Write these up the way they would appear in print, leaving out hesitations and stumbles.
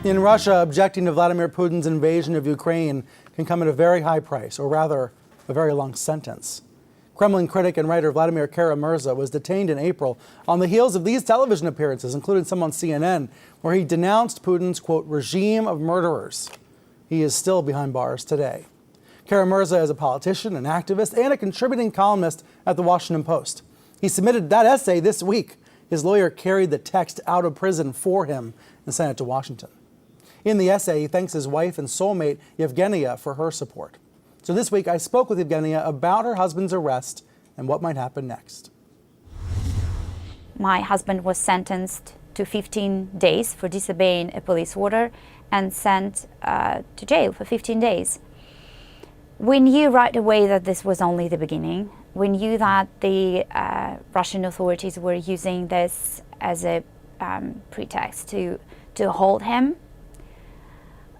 In Russia, objecting to Vladimir Putin's invasion of Ukraine can come at a very high price, or rather, a very long sentence. Kremlin critic and writer Vladimir Kara-Murza was detained in April on the heels of these television appearances, including some on CNN, where he denounced Putin's, quote, regime of murderers. He is still behind bars today. Kara-Murza is a politician, an activist, and a contributing columnist at The Washington Post. He submitted that essay this week. His lawyer carried the text out of prison for him and sent it to Washington. In the essay, he thanks his wife and soulmate, Yevgenia, for her support. So this week, I spoke with Yevgenia about her husband's arrest and what might happen next. My husband was sentenced to 15 days for disobeying a police order and sent to jail for 15 days. We knew right away that this was only the beginning. We knew that the Russian authorities were using this as a pretext to hold him,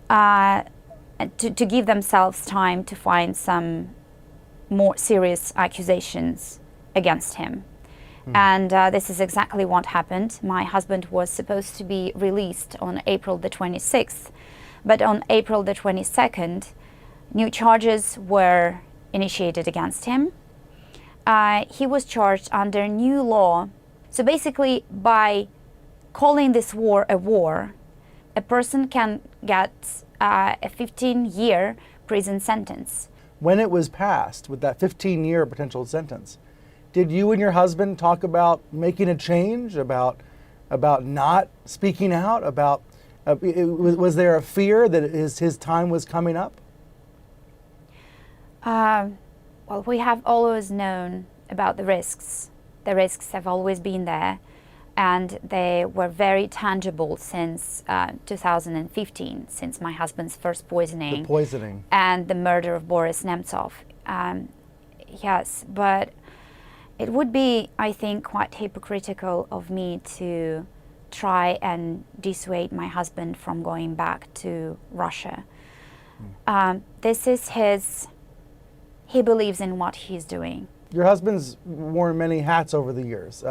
to give themselves time to find some more serious accusations against him. And this is exactly what happened. My husband was supposed to be released on April the 26th, but on April the 22nd, new charges were initiated against him. He was charged under new law. So basically, by calling this war a war, a person can get a 15-year prison sentence. When it was passed with that 15-year potential sentence, did you and your husband talk about making a change, about not speaking out, was there a fear that his time was coming up? Well, we have always known about the risks. The risks have always been there, and they were very tangible since 2015, since my husband's first poisoning. The poisoning. And the murder of Boris Nemtsov. Yes, but it would be, I think, quite hypocritical of me to try and dissuade my husband from going back to Russia. This is he believes in what he's doing. Your husband's worn many hats over the years.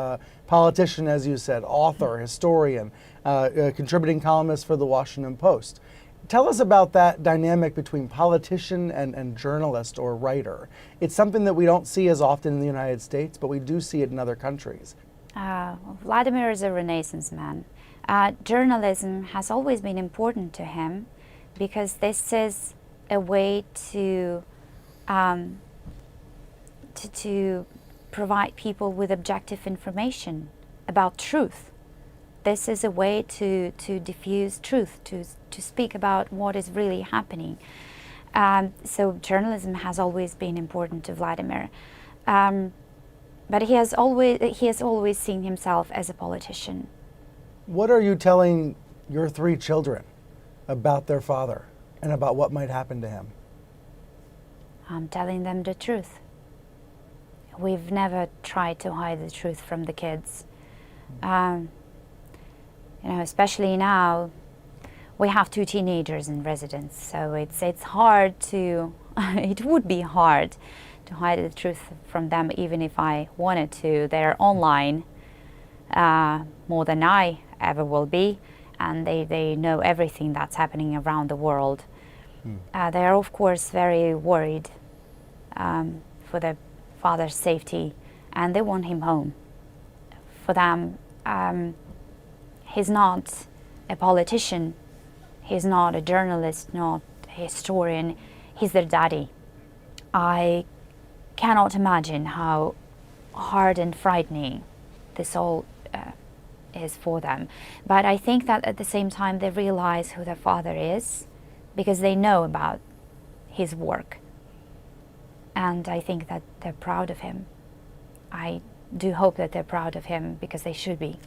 Politician, as you said, author, historian, contributing columnist for The Washington Post. Tell us about that dynamic between politician and journalist or writer. It's something that we don't see as often in the United States, but we do see it in other countries. Vladimir is a Renaissance man. Journalism has always been important to him because this is a way to provide people with objective information about truth. This is a way to diffuse truth, to speak about what is really happening. So journalism has always been important to Vladimir. But he has always seen himself as a politician. What are you telling your 3 children about their father and about what might happen to him? I'm telling them the truth. We've never tried to hide the truth from the kids. Especially now, we have 2 teenagers in residence, so it's hard to, it would be hard to hide the truth from them, even if I wanted to. They're online more than I ever will be, and they know everything that's happening around the world. They are, of course, very worried for their father's safety, and they want him home. For them, he's not a politician, he's not a journalist, not a historian, he's their daddy. I cannot imagine how hard and frightening this all is for them. But I think that at the same time they realize who their father is because they know about his work. And I think that they're proud of him. I do hope that they're proud of him because they should be.